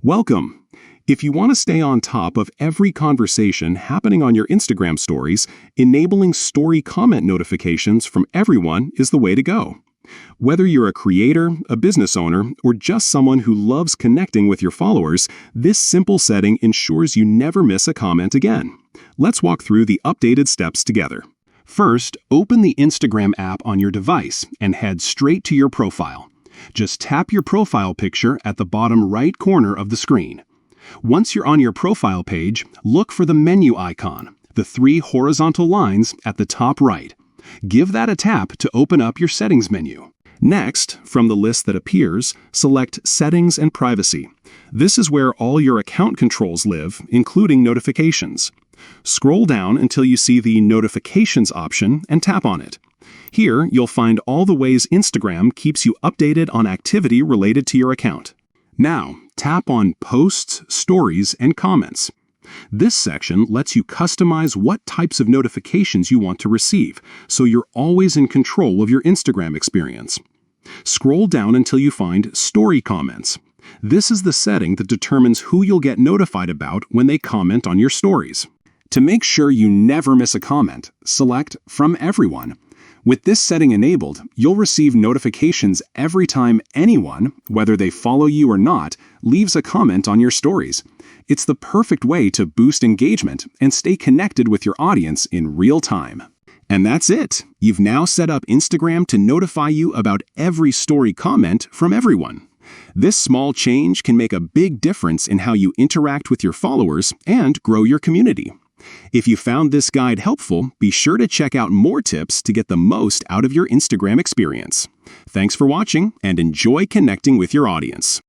Welcome! If you want to stay on top of every conversation happening on your Instagram stories, enabling story comment notifications from everyone is the way to go. Whether you're a creator, a business owner, or just someone who loves connecting with your followers, this simple setting ensures you never miss a comment again. Let's walk through the updated steps together. First, open the Instagram app on your device and head straight to your profile. Just tap your profile picture at the bottom right corner of the screen. Once you're on your profile page, look for the menu icon, the three horizontal lines at the top right. Give that a tap to open up your settings menu. Next, from the list that appears, select Settings and Privacy. This is where all your account controls live, including notifications. Scroll down until you see the Notifications option and tap on it. Here, you'll find all the ways Instagram keeps you updated on activity related to your account. Now, tap on Posts, Stories, and Comments. This section lets you customize what types of notifications you want to receive, so you're always in control of your Instagram experience. Scroll down until you find Story Comments. This is the setting that determines who you'll get notified about when they comment on your stories. To make sure you never miss a comment, select From Everyone. With this setting enabled, you'll receive notifications every time anyone, whether they follow you or not, leaves a comment on your stories. It's the perfect way to boost engagement and stay connected with your audience in real time. And that's it! You've now set up Instagram to notify you about every story comment from everyone. This small change can make a big difference in how you interact with your followers and grow your community. If you found this guide helpful, be sure to check out more tips to get the most out of your Instagram experience. Thanks for watching and enjoy connecting with your audience.